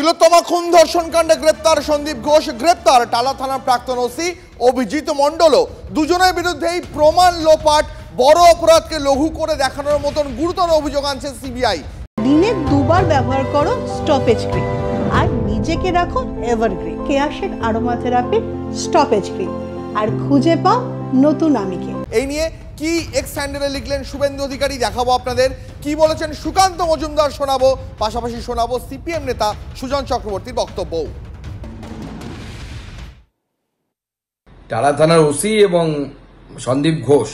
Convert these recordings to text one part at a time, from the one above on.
তিলোত্তমা খুন ধর্ষণ কাণ্ডে গ্রেপ্তার সন্দীপ ঘোষ, গ্রেপ্তার টালা থানার প্রাক্তন ওসি অভিজিৎ মণ্ডল। দুজনের বিরুদ্ধেই প্রমাণ লোপাট, বড় অপরাধকে লঘু করে দেখানোর মতন গুরুতর অভিযোগ আনছে সিবিআই। দিনে দুবার ব্যবহার করো স্টপেজ ক্রিম আর নিজেকে রাখো এভারগ্রিন। কেয়াশেক আরোমা থেরাপি স্টপেজ ক্রিম, আর খুঁজে পাও নতুন আমিকে। এই নিয়ে কি এক্স হ্যান্ডেলে লিখলেন শুভেন্দু অধিকারী, দেখাবো আপনাদের। কি বলেছেন সুকান্ত মজুমদার শোনাবো, পাশাপাশি শোনাবো সিপিএম নেতা সুজন চক্রবর্তীর বক্তব্য। টালা থানার ওসি এবং সন্দীপ ঘোষ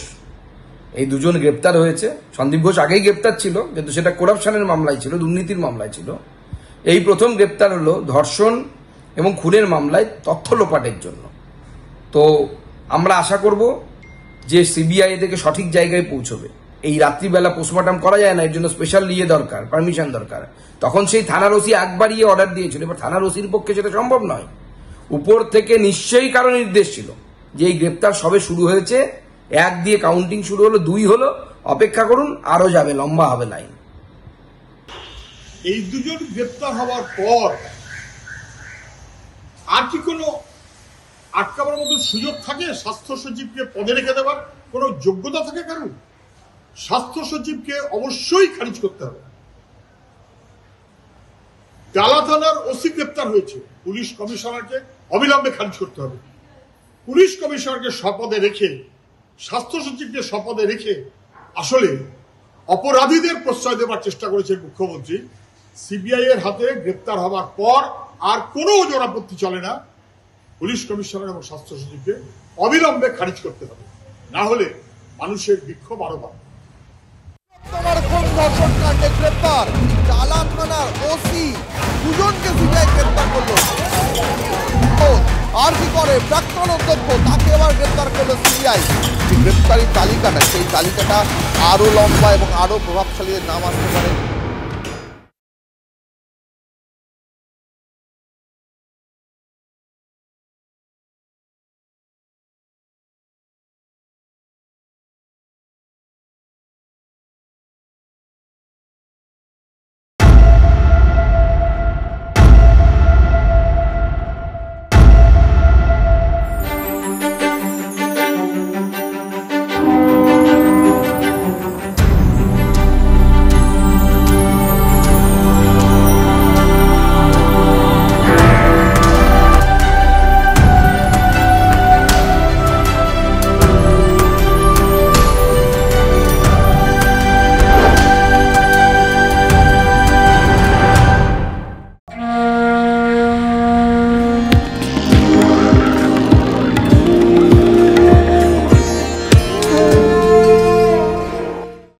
এই দুজন গ্রেপ্তার হয়েছে। সন্দীপ ঘোষ আগেই গ্রেপ্তার ছিল, কিন্তু সেটা করাপশনের মামলায় ছিল, দুর্নীতির মামলায় ছিল। এই প্রথম গ্রেপ্তার হলো ধর্ষণ এবং খুনের মামলায় তথ্য লোপাটের জন্য। তো আমরা আশা করব যে সিবিআই থেকে সঠিক জায়গায় পৌঁছবে। এই রাত্রিবেলা পোস্টমর্টম করা যায় না, এর জন্য স্পেশাল দরকার, পারমিশন দরকার। তখন সেই থানার ওসি একবারই অর্ডার দিয়েছিল, এবার থানার ওসির পক্ষে সেটা সম্ভব নয়। উপর থেকে নিশ্চয়ই কারো নির্দেশ ছিল যে এই গ্রেপ্তার সবে শুরু হয়েছে, 1 দিয়ে কাউন্টিং শুরু হলো, 2 হলো, অপেক্ষা করুন, আরো যাবে, লম্বা হবে লাইন। এই দুজন গ্রেপ্তার হওয়ার পর আর কি কোনো আটকাবার মতো সুযোগ থাকে? স্বাস্থ্য সচিবকে পদে রেখে দেওয়ার কোনো যোগ্যতা থাকে কারণ? স্বাস্থ্য সচিবকে অবশ্যই খারিজ করতে হবে। টালা থানার ওসি গ্রেপ্তার হয়েছে, পুলিশ কমিশনারকে অবিলম্বে খারিজ করতে হবে। পুলিশ কমিশনারকে স্বপদে রেখে, স্বাস্থ্য সচিবকে স্বপদে রেখে আসলে অপরাধীদের প্রশ্রয় দেওয়ার চেষ্টা করেছেন মুখ্যমন্ত্রী। সিবিআই এর হাতে গ্রেপ্তার হওয়ার পর আর কোনো ওজোর আপত্তি চলে না, পুলিশ কমিশনার এবং স্বাস্থ্য সচিবকে অবিলম্বে খারিজ করতে হবে, না হলে মানুষের বিক্ষোভ আরো বাড়বে। তোমার খুন ধর্ষণ কাণ্ডে গ্রেপ্তার টালা থানার ওসি, দুজনকে সিবিআই গ্রেপ্তার করলো। আর কি করে প্রাক্তন অধ্যক্ষ, তাকে এবার গ্রেপ্তার করলো সিবিআই। গ্রেপ্তারি তালিকাটা, সেই তালিকাটা আরো লম্বা এবং আরো প্রভাবশালীদের নাম আসতে পারে।